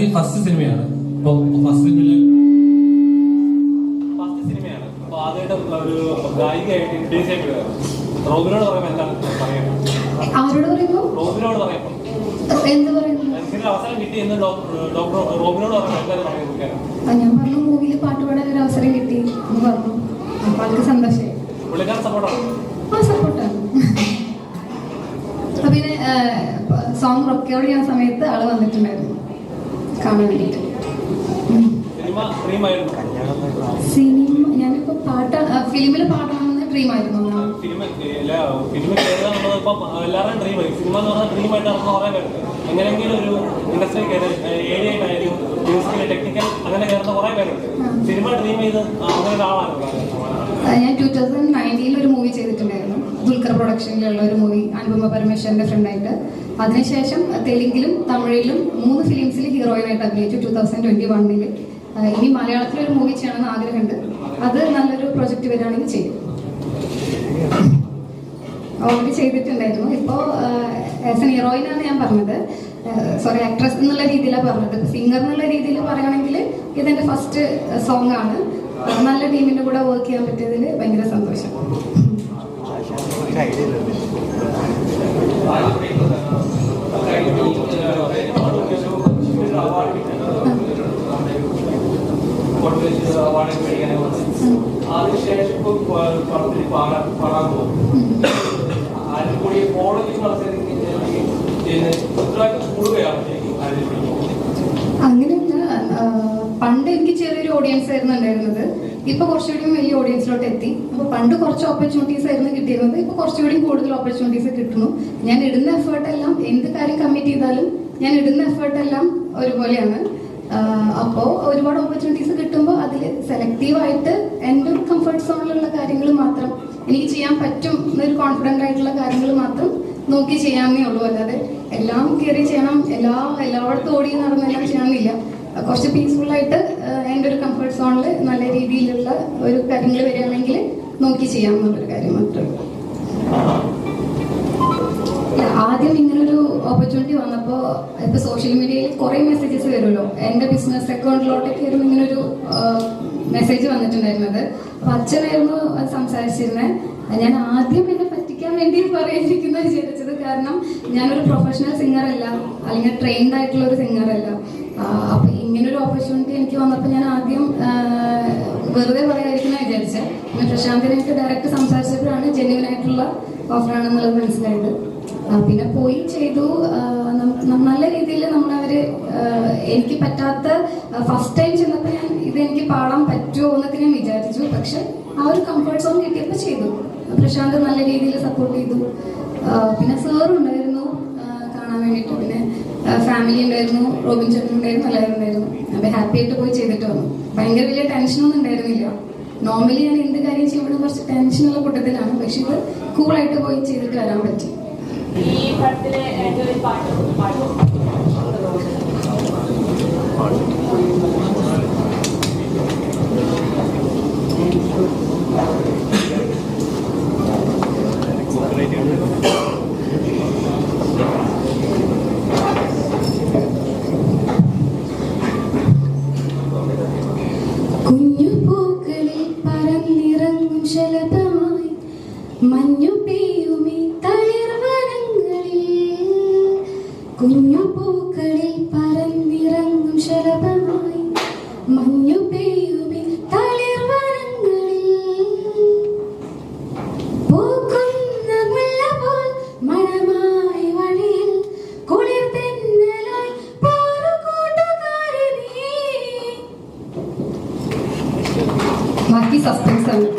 ഈ ഫസ്റ്റ് സിനിമയാണ്. അപ്പോൾ ഫസ്റ്റ് സിനിമയാണ്. അപ്പോൾ ആദ്യമായിട്ട് ഒരു ഗായികയായിട്ട് ഇൻട്രൊഡ്യൂസ് ചെയ്ത് റോബിനോട് പറയുമ്പോൾ എന്താണ് പറയുന്നത്? ആരോട് പറയുമ്പോൾ? റോബിനോട് പറയുമ്പോൾ എന്ത് പറയുന്നു? അവസരം കിട്ടി എന്ന് ഡോക്ടർ റോബിനോട് പറയുമ്പോൾ എന്താണ് പറയുന്നത്? ഞാൻ പറഞ്ഞു മൂവിയിൽ പാട്ട് പാടാൻ ഒരു അവസരം കിട്ടി എന്ന് പറഞ്ഞു. അപ്പൊ ആൾക്ക് സന്തോഷമായി. പുള്ളിക്കാരൻ സപ്പോർട്ടാണ്? ആ, സപ്പോർട്ടാണ്. അപ്പൊ പിന്നെ സോങ് റെക്കോർഡ് ചെയ്യുന്ന സമയത്ത് ആള് വന്നിട്ടുണ്ടായിരുന്നു കാണാൻ വേണ്ടിട്ട്. സിനിമ ഞാനിപ്പോ ഫിലിമിൽ പാടണമെന്ന് ഡ്രീം ആയിരുന്നു. എങ്ങനെയെങ്കിലും ഒരു ഇൻഡസ്ട്രി ഏരിയയിലായാലും മ്യൂസിക്കിൽ ടെക്നിക്കൽ അങ്ങനെ കയറുന്ന കുറെ പേരുണ്ട്. സിനിമ ഡ്രീം ചെയ്ത് അങ്ങനെ ഒരാളാണ്. ഞാൻ 2019 ഒരു മൂവി ചെയ്തിട്ടുണ്ടായിരുന്നു. ദുൽഖർ പ്രൊഡക്ഷനിലുള്ള ഒരു മൂവി, അനുപമ പരമേശ്വരന്റെ ഫ്രണ്ടായിട്ട്. അതിനുശേഷം തെലുങ്കിലും തമിഴിലും 3 ഫിലിംസിൽ ഹീറോയിനായിട്ട് അഭിനയിച്ചു 2021. ഇനി മലയാളത്തിലൊരു മൂവി ചെയ്യണമെന്ന് ആഗ്രഹമുണ്ട്. അത് നല്ലൊരു പ്രൊജക്ട് വരികയാണെങ്കിൽ ചെയ്യും. ഓൾറെഡി ചെയ്തിട്ടുണ്ടായിരുന്നു. ഇപ്പോൾ ആസ് എൻ ഹീറോയിനാണ് ഞാൻ പറഞ്ഞത്, സോറി ആക്ട്രസ് എന്നുള്ള രീതിയിലാണ് പറഞ്ഞത്. സിംഗർ എന്നുള്ള രീതിയിൽ പറയുകയാണെങ്കിൽ ഇതെന്റെ ഫസ്റ്റ് സോങ് ആണ്. നല്ല ടീമിന്റെ കൂടെ വർക്ക് ചെയ്യാൻ പറ്റിയതിൽ ഭയങ്കര സന്തോഷം. അങ്ങനെയല്ല, പണ്ട് എനിക്ക് ചെറിയൊരു ഓഡിയൻസ് ആയിരുന്നു ഉണ്ടായിരുന്നത്. ഇപ്പൊ കുറച്ചുകൂടി വലിയ ഓഡിയൻസിലോട്ട് എത്തി. അപ്പൊ പണ്ട് കുറച്ച് ഓപ്പർച്യൂണിറ്റീസ് ആയിരുന്നു കിട്ടിയിരുന്നത്. ഇപ്പൊ കുറച്ചുകൂടി കൂടുതൽ ഓപ്പർച്യൂണിറ്റീസ് കിട്ടുന്നു. ഞാൻ ഇടുന്ന എഫേർട്ട് എല്ലാം, എന്ത് കാര്യം കമ്മിറ്റ് ചെയ്താലും ഞാൻ ഇടുന്ന എഫേർട്ട് എല്ലാം ഒരുപോലെയാണ്. അപ്പോൾ ഒരുപാട് ഓപ്പർച്യൂണിറ്റീസ് കിട്ടുമ്പോൾ അതിൽ സെലക്റ്റീവായിട്ട് എൻ്റെ ഒരു കംഫർട്ട് സോണിലുള്ള കാര്യങ്ങൾ മാത്രം എനിക്ക് ചെയ്യാൻ പറ്റും എന്നൊരു കോൺഫിഡൻ്റ് ആയിട്ടുള്ള കാര്യങ്ങൾ മാത്രം നോക്കി ചെയ്യാമെന്നേ ഉള്ളൂ. അല്ലാതെ എല്ലാം കയറി ചെയ്യണം, എല്ലായിടത്തും ഓടി നടന്നെല്ലാം ചെയ്യണമെന്നില്ല. കുറച്ച് പീസ്ഫുള്ളായിട്ട് എൻ്റെ ഒരു കംഫർട്ട് സോണിൽ നല്ല രീതിയിലുള്ള ഒരു കാര്യങ്ങൾ വരികയാണെങ്കിൽ നോക്കി ചെയ്യാമെന്നുള്ളൊരു കാര്യം മാത്രമേ. ആദ്യം ഇങ്ങനൊരു ഓപ്പർച്യൂണിറ്റി വന്നപ്പോൾ ഇപ്പൊ സോഷ്യൽ മീഡിയയിൽ കുറെ മെസ്സേജസ് വരുമല്ലോ. എൻ്റെ ബിസിനസ് അക്കൗണ്ടിലോട്ടൊക്കെ ആയിരുന്നു ഇങ്ങനൊരു മെസ്സേജ് വന്നിട്ടുണ്ടായിരുന്നത്. അപ്പൊ അച്ഛനായിരുന്നു അത് സംസാരിച്ചിരുന്നത്. ഞാൻ ആദ്യം എന്നെ പറ്റിക്കാൻ വേണ്ടി പറയാതിരിക്കുന്ന വിചാരിച്ചത്. കാരണം ഞാനൊരു പ്രൊഫഷണൽ സിംഗർ അല്ല, അല്ലെങ്കിൽ ട്രെയിൻഡ് ആയിട്ടുള്ള ഒരു സിംഗർ അല്ല. അപ്പൊ ഇങ്ങനൊരു ഓപ്പർച്യൂണിറ്റി എനിക്ക് വന്നപ്പോൾ ഞാൻ ആദ്യം വെറുതെ പറയാതിരിക്കുന്ന വിചാരിച്ചത്. പിന്നെ പ്രശാന്തിനായിട്ട് ഡയറക്റ്റ് സംസാരിച്ചപ്പോഴാണ് ജെന്യുവൻ ആയിട്ടുള്ള ഓഫറാണെന്നുള്ളത് മനസ്സിലായത്. പിന്നെ പോയി ചെയ്തു. നല്ല രീതിയിൽ നമ്മളവര് എനിക്ക് പറ്റാത്ത ഫസ്റ്റ് ടൈം ചെന്നപ്പോൾ ഞാൻ ഇതെനിക്ക് പാടാൻ പറ്റുമോ എന്നൊക്കെ ഞാൻ വിചാരിച്ചു. പക്ഷെ ആ ഒരു കംഫർട്ട് സോൺ കിട്ടിയപ്പോൾ ചെയ്തു. പ്രശാന്ത് നല്ല രീതിയിൽ സപ്പോർട്ട് ചെയ്തു. പിന്നെ സാറുണ്ടായിരുന്നു കാണാൻ വേണ്ടിയിട്ട്. പിന്നെ ഫാമിലി ഉണ്ടായിരുന്നു, റോബിൻ ചേട്ടൻ ഉണ്ടായിരുന്നു, എല്ലാവരും ഉണ്ടായിരുന്നു. അപ്പൊ ഹാപ്പി ആയിട്ട് പോയി ചെയ്തിട്ട് വന്നു. ഭയങ്കര വലിയ ടെൻഷനൊന്നും ഉണ്ടായിരുന്നില്ല. നോർമലി ഞാൻ എന്ത് കാര്യം ചെയ്യുമ്പോഴും കുറച്ച് ടെൻഷനുള്ള കൂട്ടത്തിലാണ്. പക്ഷെ ഇത് കൂളായിട്ട് പോയി ചെയ്തിട്ട് വരാൻ പറ്റി. ഈ പടത്തിലെ ഏറ്റവും പാട്ട് കുഞ്ഞു പൂക്കളിൽ പറന്നിറങ്ങും ശലഭമായി മഞ്ഞു പെയ്യുമീ തളിർവനങ്ങളിൽ. കുഞ്ഞു പൂക്കളിൽ പറന്നിറങ്ങും ശലഭമായി മഞ്ഞു പെയ്യുമീ തളിർവനങ്ങളിൽ. പൂക്കുന്ന മുല്ല പോൽ മണമായി വഴിയിൽ കുളിർ തെന്നലായി പാറുകൂട്ടുകാരി നീ. ബാക്കി സസ്പെൻസ് ആണ്.